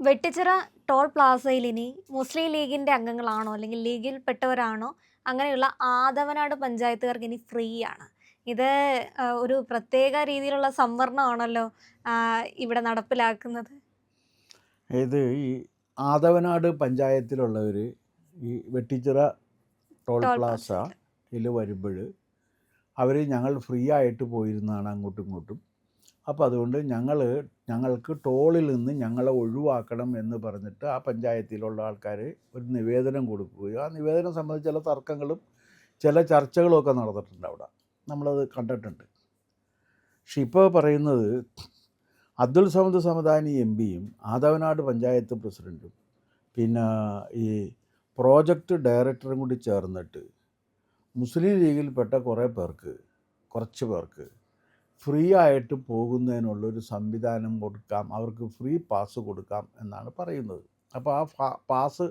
Vettichira toll പ്ലാസയിൽ ഇനി മുസ്ലിം ലീഗിന്റെ അംഗങ്ങളാണോ അല്ലെങ്കിൽ ലീഗിൽപ്പെട്ടവരാണോ അങ്ങനെയുള്ള ആദവനാട് പഞ്ചായത്തുകാർക്ക് ഇനി ഫ്രീ ആണ്. ഇത് ഒരു പ്രത്യേക രീതിയിലുള്ള സംവരണമാണല്ലോ ഇവിടെ നടപ്പിലാക്കുന്നത്. ഇത് ഈ ആദവനാട് പഞ്ചായത്തിലുള്ളവർ ഈ വെട്ടിച്ചിറ ടോൾ ടോൾ പ്ലാസയിൽ. പ്ലാസയിൽ വരുമ്പോൾ ഞങ്ങൾ ഫ്രീ ആയിട്ട് പോയിരുന്നതാണ് അങ്ങോട്ടും ഇങ്ങോട്ടും. അപ്പോൾ അതുകൊണ്ട് ഞങ്ങൾക്ക് ടോളിൽ നിന്ന് ഞങ്ങളെ ഒഴിവാക്കണം എന്ന് പറഞ്ഞിട്ട് ആ പഞ്ചായത്തിലുള്ള ആൾക്കാർ ഒരു നിവേദനം കൊടുക്കുകയും ആ നിവേദനം സംബന്ധിച്ച് ചില തർക്കങ്ങളും ചില ചർച്ചകളും ഒക്കെ നടന്നിട്ടുണ്ട് അവിടെ. നമ്മളത് കണ്ടിട്ടുണ്ട്. പക്ഷെ ഇപ്പോൾ പറയുന്നത് അബ്ദുൽ സമദ് സമദാനി എംപിയും ആദവനാട് പഞ്ചായത്ത് പ്രസിഡൻറ്റും പിന്നെ ഈ പ്രോജക്റ്റ് ഡയറക്ടറും കൂടി ചേർന്നിട്ട് മുസ്ലിം ലീഗിൽപ്പെട്ട കുറച്ച് പേർക്ക് ഫ്രീ ആയിട്ട് പോകുന്നതിനുള്ളൊരു സംവിധാനം കൊടുക്കാം, അവർക്ക് ഫ്രീ പാസ് കൊടുക്കാം എന്നാണ് പറയുന്നത്. അപ്പോൾ ആ പാസ്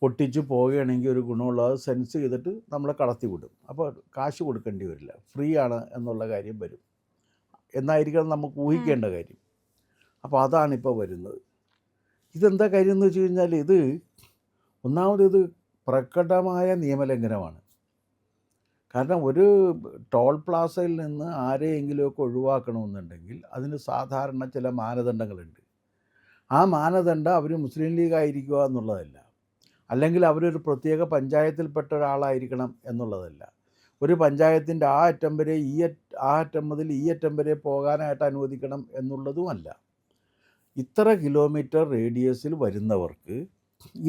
ഒട്ടിച്ച് പോവുകയാണെങ്കിൽ ഒരു ഗുണമുള്ളത് സെൻസ് ചെയ്തിട്ട് നമ്മളെ കടത്തി വിടും. അപ്പോൾ കാശ് കൊടുക്കേണ്ടി വരില്ല, ഫ്രീ ആണ് എന്നുള്ള കാര്യം വരും എന്നായിരിക്കണം നമുക്ക് ഊഹിക്കേണ്ട കാര്യം. അപ്പോൾ അതാണിപ്പോൾ വരുന്നത്. ഇതെന്താ കാര്യം എന്ന് വെച്ച് കഴിഞ്ഞാൽ ഇത് പ്രകടമായ നിയമലംഘനമാണ്. കാരണം ഒരു ടോൾ പ്ലാസയിൽ നിന്ന് ആരെയെങ്കിലുമൊക്കെ ഒഴിവാക്കണമെന്നുണ്ടെങ്കിൽ അതിന് സാധാരണ ചില മാനദണ്ഡങ്ങളുണ്ട്. ആ മാനദണ്ഡം അവർ മുസ്ലിം ലീഗ് ആയിരിക്കുക എന്നുള്ളതല്ല, അല്ലെങ്കിൽ അവരൊരു പ്രത്യേക പഞ്ചായത്തിൽപ്പെട്ട ഒരാളായിരിക്കണം എന്നുള്ളതല്ല. ഒരു പഞ്ചായത്തിൻ്റെ ആ അറ്റം വരെ ആ അറ്റം മുതൽ ഈ അറ്റം വരെ പോകാനായിട്ട് അനുവദിക്കണം എന്നുള്ളതുമല്ല. ഇത്ര കിലോമീറ്റർ റേഡിയസിൽ വരുന്നവർക്ക്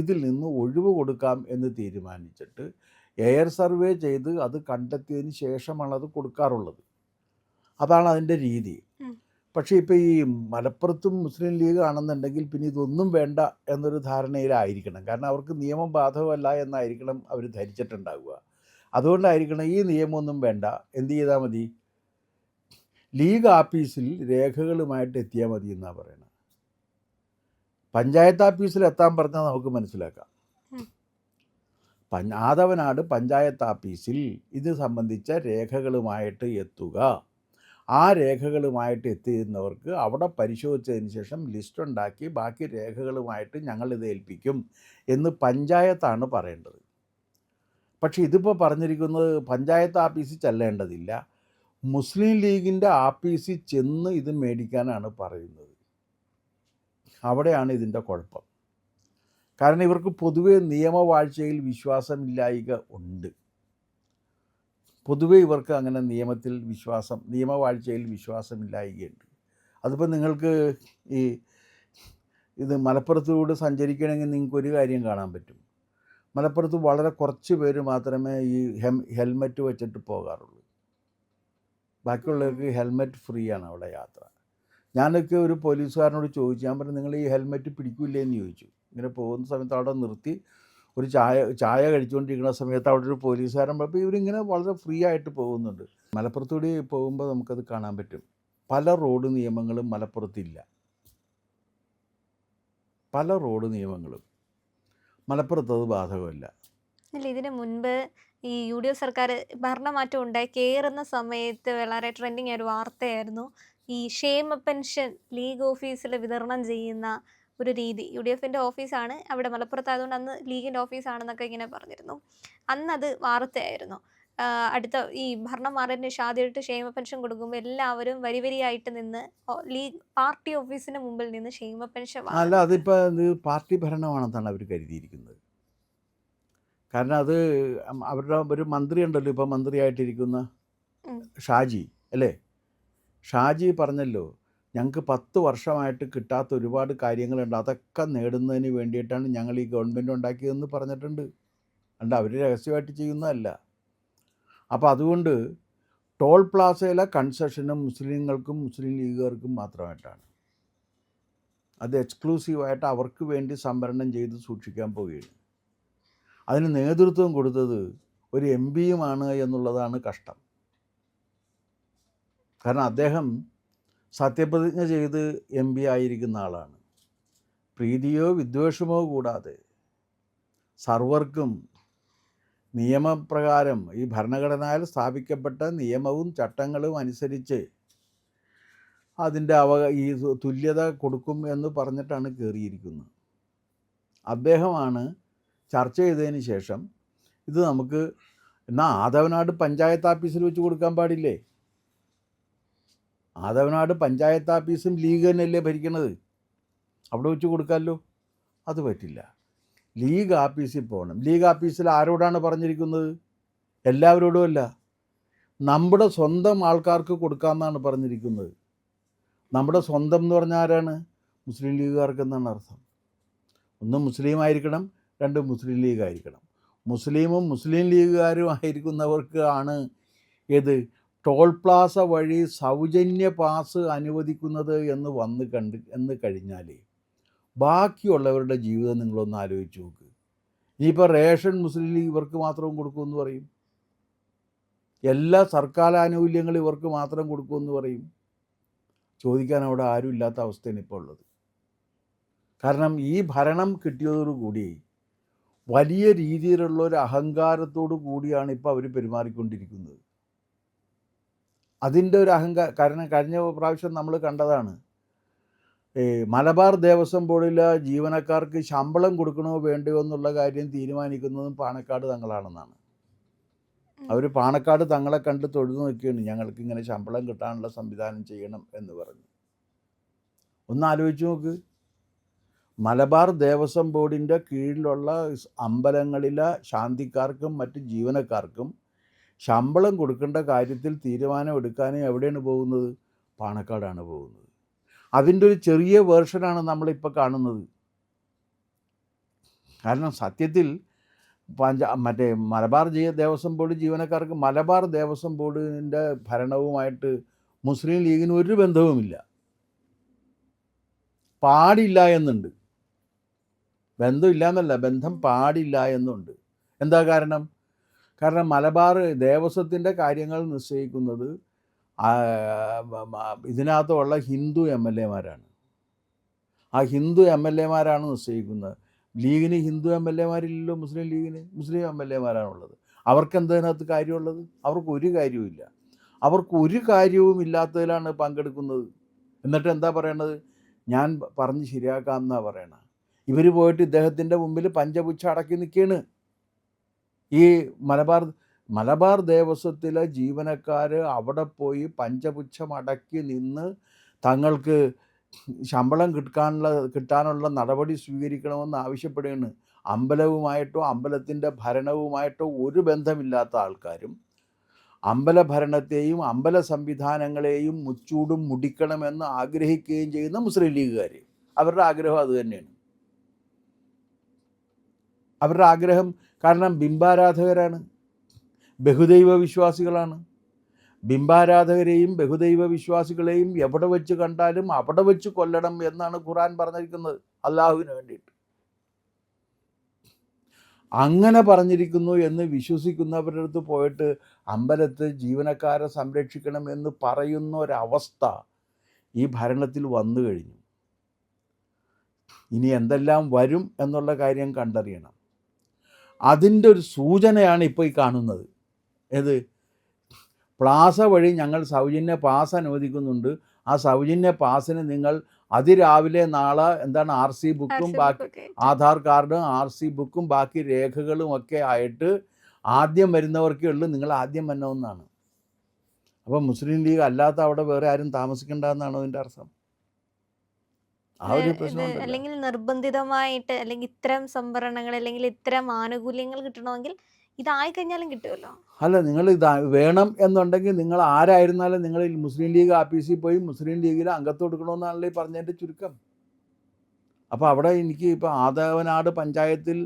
ഇതിൽ നിന്ന് ഒഴിവ് കൊടുക്കാം എന്ന് തീരുമാനിച്ചിട്ട് എയർ സർവേ ചെയ്ത് അത് കണ്ടെത്തിയതിന് ശേഷമാണ് അത് കൊടുക്കാറുള്ളത്. അതാണ് അതിൻ്റെ രീതി. പക്ഷേ ഇപ്പോൾ ഈ മലപ്പുറത്തും മുസ്ലിം ലീഗ് ആണെന്നുണ്ടെങ്കിൽ പിന്നെ ഇതൊന്നും വേണ്ട എന്നൊരു ധാരണയിലായിരിക്കണം. കാരണം അവർക്ക് നിയമം ബാധകമല്ല എന്നായിരിക്കണം അവർ ധരിച്ചിട്ടുണ്ടാവുക. അതുകൊണ്ടായിരിക്കണം ഈ നിയമമൊന്നും വേണ്ട, എന്ത് ചെയ്താൽ മതി, ലീഗ് ആഫീസിൽ രേഖകളുമായിട്ട് എത്തിയാൽ മതി എന്നാണ് പറയുന്നത്. പഞ്ചായത്ത് ആഫീസിൽ എത്താൻ പറഞ്ഞാൽ നമുക്ക് മനസ്സിലാക്കാം. ആദവനാട് പഞ്ചായത്ത് ആഫീസിൽ ഇത് സംബന്ധിച്ച രേഖകളുമായിട്ട് എത്തുക. ആ രേഖകളുമായിട്ട് എത്തിയിരുന്നവർക്ക് അവിടെ പരിശോധിച്ചതിന് ശേഷം ലിസ്റ്റ് ഉണ്ടാക്കി ബാക്കി രേഖകളുമായിട്ട് ഞങ്ങളിത് ഏൽപ്പിക്കും എന്ന് പഞ്ചായത്താണ് പറയേണ്ടത്. പക്ഷേ ഇതിപ്പോൾ പറഞ്ഞിരിക്കുന്നത് പഞ്ചായത്ത് ആഫീസിൽ ചെല്ലേണ്ടതില്ല, മുസ്ലിം ലീഗിൻ്റെ ആഫീസിൽ ചെന്ന് ഇത് മേടിക്കാനാണ് പറയുന്നത്. അവിടെയാണ് ഇതിൻ്റെ കുഴപ്പം. കാരണം ഇവർക്ക് പൊതുവെ നിയമവാഴ്ചയിൽ വിശ്വാസമില്ലായ്ക ഉണ്ട്. പൊതുവെ ഇവർക്ക് അങ്ങനെ നിയമവാഴ്ചയിൽ വിശ്വാസമില്ലായ്കയുണ്ട്. അതിപ്പോൾ നിങ്ങൾക്ക് ഇത് മലപ്പുറത്തൂടെ സഞ്ചരിക്കണമെങ്കിൽ നിങ്ങൾക്കൊരു കാര്യം കാണാൻ പറ്റും. മലപ്പുറത്ത് വളരെ കുറച്ച് പേര് മാത്രമേ ഈ ഹെൽമെറ്റ് വെച്ചിട്ട് പോകാറുള്ളൂ. ബാക്കിയുള്ളവർക്ക് ഹെൽമെറ്റ് ഫ്രീ ആണ് അവിടെ യാത്ര. ഞാനൊക്കെ ഒരു പോലീസുകാരനോട് ചോദിച്ചു, ഞാൻ പറഞ്ഞു നിങ്ങൾ ഈ ഹെൽമെറ്റ് പിടിക്കില്ലേ എന്ന് ചോദിച്ചു. ഇങ്ങനെ പോകുന്ന സമയത്ത് അവിടെ നിർത്തി ഒരു ചായ കഴിച്ചുകൊണ്ടിരിക്കുന്ന സമയത്ത് അവിടെ ഒരു പോലീസുകാരൻ പറഞ്ഞപ്പോൾ ഇവരിങ്ങനെ വളരെ ഫ്രീ ആയിട്ട് പോകുന്നുണ്ട്. മലപ്പുറത്തൂടെ പോകുമ്പോൾ നമുക്കത് കാണാൻ പറ്റും. പല റോഡ് നിയമങ്ങളും മലപ്പുറത്തില്ല. പല റോഡ് നിയമങ്ങളും മലപ്പുറത്ത് അത് ബാധകമല്ല. അല്ല, ഇതിന് മുൻപ് ഈ UDF സർക്കാർ ഭരണമാറ്റം ഉണ്ടായി കയറുന്ന സമയത്ത് വളരെ ട്രെൻഡിങ് ആയ ഒരു വാർത്തയായിരുന്നു ഈ ക്ഷേമ പെൻഷൻ ലീഗ് ഓഫീസിൽ വിതരണം ചെയ്യുന്ന ഒരു രീതി. UDFിൻ്റെ ഓഫീസാണ് അവിടെ മലപ്പുറത്തായതുകൊണ്ട് അന്ന് ലീഗിൻ്റെ ഓഫീസാണെന്നൊക്കെ ഇങ്ങനെ പറഞ്ഞിരുന്നു. അന്നത് വാർത്തയായിരുന്നു. അടുത്ത ഈ ഭരണം മാറിയതിന് ശേഷം ആദ്യമായിട്ട് ക്ഷേമ പെൻഷൻ കൊടുക്കുമ്പോൾ എല്ലാവരും വരിയായിട്ട് നിന്ന് ലീഗ് പാർട്ടി ഓഫീസിന് മുമ്പിൽ നിന്ന് ക്ഷേമ പെൻഷൻ അല്ല, അതിപ്പോൾ പാർട്ടി ഭരണമാണെന്നാണ് അവർ കരുതിയിരിക്കുന്നത്. കാരണം അത് അവരുടെ ഒരു മന്ത്രി ഉണ്ടല്ലോ, ഇപ്പോൾ മന്ത്രിയായിട്ടിരിക്കുന്ന ഷാജി അല്ലേ, ഷാജി പറഞ്ഞല്ലോ ഞങ്ങൾക്ക് 10 വർഷമായിട്ട് കിട്ടാത്ത ഒരുപാട് കാര്യങ്ങളുണ്ട്, അതൊക്കെ നേടുന്നതിന് വേണ്ടിയിട്ടാണ് ഞങ്ങൾ ഈ ഗവൺമെൻറ് ഉണ്ടാക്കിയതെന്ന് പറഞ്ഞിട്ടുണ്ട്. അല്ല, അവർ രഹസ്യമായിട്ട് ചെയ്യുന്നതല്ല. അപ്പോൾ അതുകൊണ്ട് ടോൾ പ്ലാസയിലെ കൺസെഷനും മുസ്ലിങ്ങൾക്കും മുസ്ലിം ലീഗുകാർക്കും മാത്രമായിട്ടാണ്. അത് എക്സ്ക്ലൂസീവായിട്ട് അവർക്ക് വേണ്ടി സംവരണം ചെയ്ത് സൂക്ഷിക്കാൻ പോവുകയാണ്. അതിന് നേതൃത്വം കൊടുത്തത് ഒരു MPയുമാണ് എന്നുള്ളതാണ് കഷ്ടം. കാരണം അദ്ദേഹം സത്യപ്രതിജ്ഞ ചെയ്ത് MP ആയിരിക്കുന്ന ആളാണ്. പ്രീതിയോ വിദ്വേഷമോ കൂടാതെ സർവർക്കും നിയമപ്രകാരം ഈ ഭരണഘടനയിൽ സ്ഥാപിക്കപ്പെട്ട നിയമവും ചട്ടങ്ങളും അനുസരിച്ച് അതിൻ്റെ ഈ തുല്യത കൊടുക്കും എന്ന് പറഞ്ഞിട്ടാണ് കയറിയിരിക്കുന്നത്. അദ്ദേഹമാണ് ചർച്ച ചെയ്തതിന് ശേഷം ഇത് നമുക്ക് എന്നാൽ ആദവനാട് പഞ്ചായത്ത് ഓഫീസിൽ വെച്ച് കൊടുക്കാൻ പാടില്ലേ? ആദവനാട് പഞ്ചായത്ത് ഓഫീസും ലീഗ് തന്നെയല്ലേ ഭരിക്കണത്, അവിടെ വെച്ച് കൊടുക്കാമല്ലോ. അത് പറ്റില്ല, ലീഗ് ഓഫീസിൽ പോകണം. ലീഗ് ഓഫീസിൽ ആരോടാണ് പറഞ്ഞിരിക്കുന്നത്? എല്ലാവരോടും അല്ല, നമ്മുടെ സ്വന്തം ആൾക്കാർക്ക് കൊടുക്കാമെന്നാണ് പറഞ്ഞിരിക്കുന്നത്. നമ്മുടെ സ്വന്തം എന്ന് പറഞ്ഞാൽ ആരാണ്? മുസ്ലിം ലീഗുകാർക്ക് എന്നാണ് അർത്ഥം. ഒന്ന് മുസ്ലിം ആയിരിക്കണം, രണ്ട് മുസ്ലിം ലീഗ് ആയിരിക്കണം. മുസ്ലിമും മുസ്ലിം ലീഗുകാരും ആയിരിക്കുന്നവർക്ക് ആണ് ഏത് ടോൾ പ്ലാസ വഴി സൗജന്യ പാസ് അനുവദിക്കുന്നത് എന്ന് കഴിഞ്ഞാൽ ബാക്കിയുള്ളവരുടെ ജീവിതം നിങ്ങളൊന്ന് ആലോചിച്ച് നോക്ക്. ഇനിയിപ്പോൾ റേഷൻ മുസ്ലിം ലീഗ് ഇവർക്ക് മാത്രം കൊടുക്കുമെന്ന് പറയും, എല്ലാ സർക്കാർ ആനുകൂല്യങ്ങളും ഇവർക്ക് മാത്രം കൊടുക്കുമെന്ന് പറയും. ചോദിക്കാൻ അവിടെ ആരും ഇല്ലാത്ത അവസ്ഥയാണ് ഇപ്പോൾ ഉള്ളത്. കാരണം ഈ ഭരണം കിട്ടിയതോടുകൂടി വലിയ രീതിയിലുള്ള ഒരു അഹങ്കാരത്തോടു കൂടിയാണ് ഇപ്പോൾ അവർ പെരുമാറിക്കൊണ്ടിരിക്കുന്നത്. അതിൻ്റെ ഒരു കാരണം കഴിഞ്ഞ പ്രാവശ്യം നമ്മൾ കണ്ടതാണ്. മലബാർ ദേവസ്വം ബോർഡിലെ ജീവനക്കാർക്ക് ശമ്പളം കൊടുക്കണോ വേണ്ടയോ എന്നുള്ള കാര്യം തീരുമാനിക്കുന്നതും പാണക്കാട് തങ്ങളാണെന്നാണ്. അവർ പാണക്കാട് തങ്ങളെ കണ്ട് തൊഴുതു നിൽക്കുകയാണ്, ഞങ്ങൾക്ക് ഇങ്ങനെ ശമ്പളം കിട്ടാനുള്ള സംവിധാനം ചെയ്യണം എന്ന് പറഞ്ഞു. ഒന്ന് ആലോചിച്ച് നോക്ക്, മലബാർ ദേവസ്വം ബോർഡിൻ്റെ കീഴിലുള്ള അമ്പലങ്ങളിലെ ശാന്തിക്കാർക്കും മറ്റ് ജീവനക്കാർക്കും ശമ്പളം കൊടുക്കേണ്ട കാര്യത്തിൽ തീരുമാനം എടുക്കാനും എവിടെയാണ് പോകുന്നത്? പാണക്കാടാണ് പോകുന്നത്. അതിൻ്റെ ഒരു ചെറിയ വേർഷനാണ് നമ്മളിപ്പോൾ കാണുന്നത്. കാരണം സത്യത്തിൽ മറ്റേ മലബാർ ദേവസ്വം ബോർഡ് ജീവനക്കാർക്ക് മലബാർ ദേവസ്വം ബോർഡിൻ്റെ ഭരണവുമായിട്ട് മുസ്ലിം ലീഗിന് ഒരു ബന്ധവുമില്ല, പാടില്ല എന്നുണ്ട്. ബന്ധമില്ല എന്നല്ല, ബന്ധം പാടില്ല എന്നുണ്ട്. എന്താ കാരണം? കാരണം മലബാർ ദേവസ്വത്തിൻ്റെ കാര്യങ്ങൾ നിശ്ചയിക്കുന്നത് ഇതിനകത്തുള്ള ഹിന്ദു MLA-മാരാണ്. ആ ഹിന്ദു MLA-മാരാണ് നിശ്ചയിക്കുന്നത്. ലീഗിന് ഹിന്ദു MLA-മാരില്ലല്ലോ, മുസ്ലിം ലീഗിന് മുസ്ലിം MLA-മാരാണുള്ളത്. അവർക്ക് എന്തതിനകത്ത് കാര്യമുള്ളത്? അവർക്ക് ഒരു കാര്യവുമില്ല. അവർക്ക് ഒരു കാര്യവും ഇല്ലാത്തതിലാണ് പങ്കെടുക്കുന്നത്. എന്നിട്ട് എന്താ പറയണത്? ഞാൻ പറഞ്ഞ് ശരിയാക്കാം എന്നാണ് പറയണത്. ഇവർ പോയിട്ട് ഇദ്ദേഹത്തിൻ്റെ മുമ്പിൽ പഞ്ചപുച്ഛം അടക്കി നിൽക്കുകയാണ്. ഈ മലബാർ ദേവസ്വത്തിലെ ജീവനക്കാർ അവിടെ പോയി പഞ്ചപുച്ഛം അടക്കി നിന്ന് തങ്ങൾക്ക് ശമ്പളം കിട്ടാനുള്ള നടപടി സ്വീകരിക്കണമെന്ന് ആവശ്യപ്പെടുകയാണ്. അമ്പലവുമായിട്ടോ അമ്പലത്തിൻ്റെ ഭരണവുമായിട്ടോ ഒരു ബന്ധമില്ലാത്ത ആൾക്കാരും അമ്പല ഭരണത്തെയും അമ്പല സംവിധാനങ്ങളെയും മുച്ചൂടും മുടിക്കണമെന്ന് ആഗ്രഹിക്കുകയും ചെയ്യുന്ന മുസ്ലിം ലീഗുകാർ. അവരുടെ ആഗ്രഹം അതുതന്നെയാണ്. അവരുടെ ആഗ്രഹം കാരണം ബിംബാരാധകരാണ്, ബഹുദൈവ വിശ്വാസികളാണ്. ബിംബാരാധകരെയും ബഹുദൈവ വിശ്വാസികളെയും എവിടെ വെച്ച് കണ്ടാലും അവിടെ വെച്ച് കൊല്ലണം എന്നാണ് ഖുർആൻ പറഞ്ഞിരിക്കുന്നത്, അള്ളാഹുവിന് വേണ്ടിയിട്ട്. അങ്ങനെ പറഞ്ഞിരിക്കുന്നു എന്ന് വിശ്വസിക്കുന്നവരുടെ അടുത്ത് പോയിട്ട് അമ്പലത്തിൽ ജീവനക്കാരെ സംരക്ഷിക്കണം എന്ന് പറയുന്ന ഒരവസ്ഥ ഈ ഭരണത്തിൽ വന്നു കഴിഞ്ഞു. ഇനി എന്തെല്ലാം വരും എന്നുള്ള കാര്യം കണ്ടറിയണം. അതിൻ്റെ ഒരു സൂചനയാണ് ഇപ്പോൾ ഈ കാണുന്നത്. ഏത്? പ്ലാസ വഴി ഞങ്ങൾ സൗജന്യ പാസ് അനുവദിക്കുന്നുണ്ട്. ആ സൗജന്യ പാസിന് നിങ്ങൾ അതിരാവിലെ നാളെ എന്താണ് RC ബുക്കും ബാക്കി ആധാർ കാർഡും RC ബുക്കും ബാക്കി രേഖകളും ഒക്കെ ആയിട്ട് ആദ്യം വരുന്നവർക്കേ ഉള്ളൂ, നിങ്ങൾ ആദ്യം വരണമെന്നാണ്. അപ്പോൾ മുസ്ലിം ലീഗ് അല്ലാത്ത അവിടെ വേറെ ആരും താമസിക്കേണ്ടെന്നാണോ അതിൻ്റെ അർത്ഥം? ആ ഒരു പ്രശ്നം. അല്ലെങ്കിൽ നിർബന്ധിതമായിട്ട് അല്ലെങ്കിൽ ഇത്തരം സംവരണങ്ങൾ അല്ലെങ്കിൽ ഇത്തരം ആനുകൂല്യങ്ങൾ കിട്ടണമെങ്കിൽ ഇതായി കഴിഞ്ഞാലും കിട്ടുമല്ലോ. അല്ല, നിങ്ങൾ ഇത് വേണം എന്നുണ്ടെങ്കിൽ നിങ്ങൾ ആരായിരുന്നാലും നിങ്ങൾ മുസ്ലിം ലീഗ് ഓഫീസിൽ പോയി മുസ്ലിം ലീഗിൽ അംഗത്വം എടുക്കണമെന്നാണല്ലോ ഈ പറഞ്ഞതിൻ്റെ ചുരുക്കം. അപ്പോൾ അവിടെ എനിക്ക് ഇപ്പോൾ ആദവനാട് പഞ്ചായത്തിൽ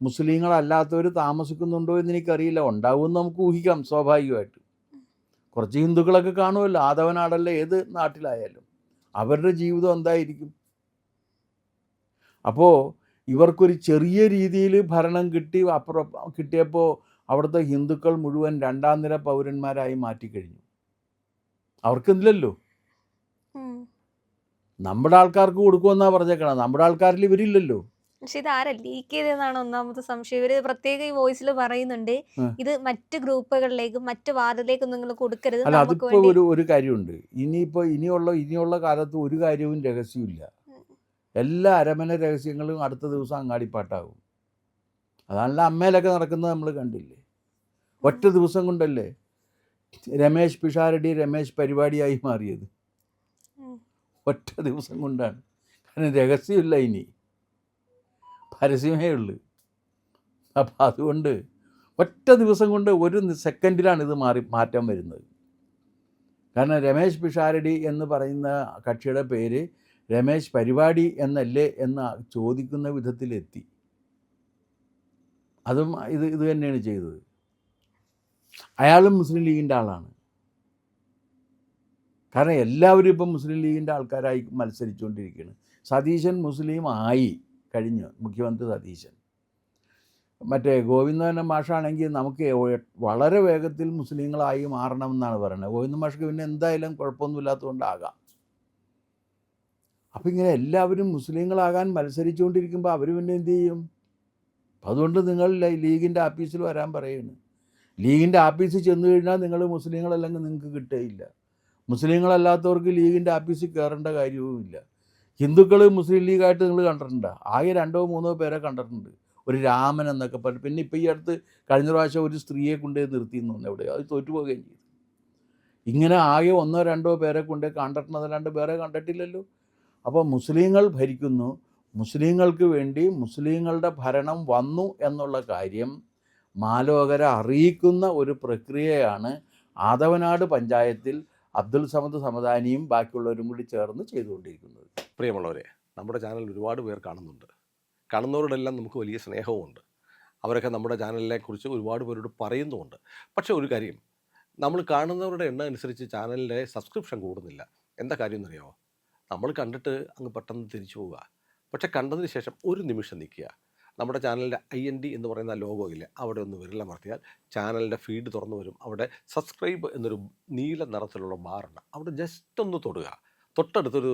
മുസ്ലിങ്ങളല്ലാത്തവർ താമസിക്കുന്നുണ്ടോ എന്ന് എനിക്കറിയില്ല. ഉണ്ടാവുമെന്ന് നമുക്ക് ഊഹിക്കാം സ്വാഭാവികമായിട്ട്. കുറച്ച് ഹിന്ദുക്കളൊക്കെ കാണുമല്ലോ, ആദവനാടല്ല ഏത് നാട്ടിലായാലും. അവരുടെ ജീവിതം എന്തായിരിക്കും? അപ്പോൾ ഇവർക്കൊരു ചെറിയ രീതിയിൽ ഭരണം കിട്ടിയപ്പോൾ അവിടുത്തെ ഹിന്ദുക്കൾ മുഴുവൻ രണ്ടാം നിര പൗരന്മാരായി മാറ്റിക്കഴിഞ്ഞു. അവർക്കെന്തില്ലല്ലോ. നമ്മുടെ ആൾക്കാർക്ക് കൊടുക്കുമെന്നാണ് പറഞ്ഞേക്കണം. നമ്മുടെ ആൾക്കാരിൽ ഇവരില്ലല്ലോ. പക്ഷെ ഇതാരാ ലീക്ക് ചെയ്തതെന്നാണ് ഒന്നാമത്തെ സംശയം. ഇവര് പ്രത്യേകം ഈ വോയിസിൽ പറയുന്നുണ്ട്, ആ. ഇത് മറ്റ് ഗ്രൂപ്പുകളിലേക്കും മറ്റ് വാർഡിലേക്കും നിങ്ങൾ കൊടുക്കരുത്. അല്ല, നമുക്ക് അതിപ്പോൾ വേണ്ടി ഒരു കാര്യമുണ്ട്. ഇനിയുള്ള കാലത്ത് ഒരു കാര്യവും രഹസ്യമില്ല. എല്ലാ അരമന രഹസ്യങ്ങളും അടുത്ത ദിവസം അങ്ങാടിപ്പാട്ടാകും. അതാണല്ലോ അമ്മയിലൊക്കെ നടക്കുന്നത് നമ്മൾ കണ്ടില്ലേ. ഒറ്റ ദിവസം കൊണ്ടല്ലേ രമേശ് പിഷാരടി രമേശ് പരിപാടിയായി മാറിയത്. ഒറ്റ ദിവസം കൊണ്ടാണ്. കാരണം രഹസ്യമില്ല, ഇനി പരസ്യമേ ഉള്ളൂ. അപ്പം അതുകൊണ്ട് ഒറ്റ ദിവസം കൊണ്ട് ഒരു സെക്കൻഡിലാണ് ഇത് മാറ്റം വരുന്നത്. കാരണം രമേശ് പിഷാരടി എന്ന് പറയുന്ന കക്ഷിയുടെ പേര് രമേശ് പരിപാടി എന്നല്ലേ എന്ന് ചോദിക്കുന്ന വിധത്തിലെത്തി. അതും ഇത് തന്നെയാണ് ചെയ്തത്. അയാളും മുസ്ലിം ലീഗിൻ്റെ ആളാണ്. കാരണം എല്ലാവരും ഇപ്പം മുസ്ലിം ലീഗിൻ്റെ ആൾക്കാരായി മത്സരിച്ചുകൊണ്ടിരിക്കുകയാണ്. സതീശൻ മുസ്ലിം ആയി കഴിഞ്ഞു, മുഖ്യമന്ത്രി സതീശൻ. മറ്റേ ഗോവിന്ദൻ മാഷാണെങ്കിൽ നമുക്ക് വളരെ വേഗത്തിൽ മുസ്ലിങ്ങളായി മാറണമെന്നാണ് പറയുന്നത്. ഗോവിന്ദൻ മാഷക്ക് പിന്നെ എന്തായാലും കുഴപ്പമൊന്നുമില്ലാത്തതുകൊണ്ടാകാം. അപ്പം ഇങ്ങനെ എല്ലാവരും മുസ്ലിങ്ങളാകാൻ മത്സരിച്ചുകൊണ്ടിരിക്കുമ്പോൾ അവർ പിന്നെ എന്ത് ചെയ്യും? അതുകൊണ്ട് നിങ്ങൾ ലീഗിൻ്റെ ആഫീസിൽ വരാൻ പറയുന്നു. ലീഗിൻ്റെ ആഫീസിൽ ചെന്ന് കഴിഞ്ഞാൽ നിങ്ങൾ മുസ്ലിങ്ങളല്ലെങ്കിൽ നിങ്ങൾക്ക് കിട്ടുകയില്ല. മുസ്ലിങ്ങളല്ലാത്തവർക്ക് ലീഗിൻ്റെ ആഫീസിൽ കയറേണ്ട കാര്യവുമില്ല. ഹിന്ദുക്കൾ മുസ്ലിം ലീഗായിട്ട് നിങ്ങൾ കണ്ടിട്ടുണ്ടോ? ആകെ 2-3 പേരെ കണ്ടിട്ടുണ്ട്. ഒരു രാമൻ എന്നൊക്കെ പറഞ്ഞു. പിന്നെ ഇപ്പോൾ ഈ അടുത്ത് കഴിഞ്ഞ പ്രാവശ്യം ഒരു സ്ത്രീയെ കൊണ്ടുപോയി നിർത്തിയെന്ന് തോന്നുന്നു എവിടെ, അത് തോറ്റുപോവുകയും ചെയ്തു. ഇങ്ങനെ ആകെ 1-2 പേരെ കൊണ്ടേ കണ്ടിട്ടുള്ളതല്ലാണ്ട് വേറെ കണ്ടിട്ടില്ലല്ലോ. അപ്പോൾ മുസ്ലിങ്ങൾ ഭരിക്കുന്നു, മുസ്ലിങ്ങൾക്ക് വേണ്ടി മുസ്ലിങ്ങളുടെ ഭരണം വന്നു എന്നുള്ള കാര്യം മാലോകരെ അറിയിക്കുന്ന ഒരു പ്രക്രിയയാണ് ആദവനാട് പഞ്ചായത്തിൽ അബ്ദുൽ സമദ് സമദാനിയും ബാക്കിയുള്ളവരും കൂടി ചേർന്ന് ചെയ്തുകൊണ്ടിരിക്കുന്നത്. പ്രിയമുള്ളവരെ, നമ്മുടെ ചാനൽ ഒരുപാട് പേർ കാണുന്നുണ്ട്. കാണുന്നവരോടെല്ലാം നമുക്ക് വലിയ സ്നേഹവുമുണ്ട്. അവരൊക്കെ നമ്മുടെ ചാനലിനെ കുറിച്ച് ഒരുപാട് പേരോട് പറയുന്നുമുണ്ട്. പക്ഷേ ഒരു കാര്യം, നമ്മൾ കാണുന്നവരുടെ എണ്ണം അനുസരിച്ച് ചാനലിൻ്റെ സബ്സ്ക്രിപ്ഷൻ കൂടുന്നില്ല. എന്താ കാര്യം എന്നറിയാമോ? നമ്മൾ കണ്ടിട്ട് അങ്ങ് പെട്ടെന്ന് തിരിച്ചു പോവുക. പക്ഷേ കണ്ടതിന് ശേഷം ഒരു നിമിഷം നിൽക്കുക. നമ്മുടെ ചാനലിൻ്റെ IND എന്ന് പറയുന്ന ലോഗോ ഇല്ലേ, അവിടെ ഒന്ന് വിരലമർത്തിയാൽ ചാനലിൻ്റെ ഫീഡ് തുറന്നു വരും. അവിടെ സബ്സ്ക്രൈബ് എന്നൊരു നീല നിറത്തിലുള്ള ബാറുണ്ട്. അവിടെ ജസ്റ്റ് ഒന്ന് തൊടുക. തൊട്ടടുത്തൊരു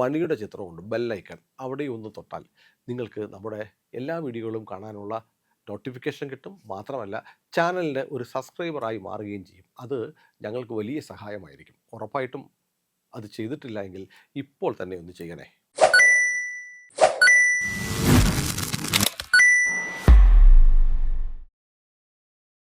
മണിയുടെ ചിത്രമുണ്ട്, ബെല്ലൈക്കൺ. അവിടെ ഒന്ന് തൊട്ടാൽ നിങ്ങൾക്ക് നമ്മുടെ എല്ലാ വീഡിയോകളും കാണാനുള്ള നോട്ടിഫിക്കേഷൻ കിട്ടും. മാത്രമല്ല ചാനലിൻ്റെ ഒരു സബ്സ്ക്രൈബറായി മാറുകയും ചെയ്യും. അത് ഞങ്ങൾക്ക് വലിയ സഹായമായിരിക്കും. ഉറപ്പായിട്ടും അത് ചെയ്തിട്ടില്ല എങ്കിൽ ഇപ്പോൾ തന്നെ ഒന്ന് ചെയ്യണേ.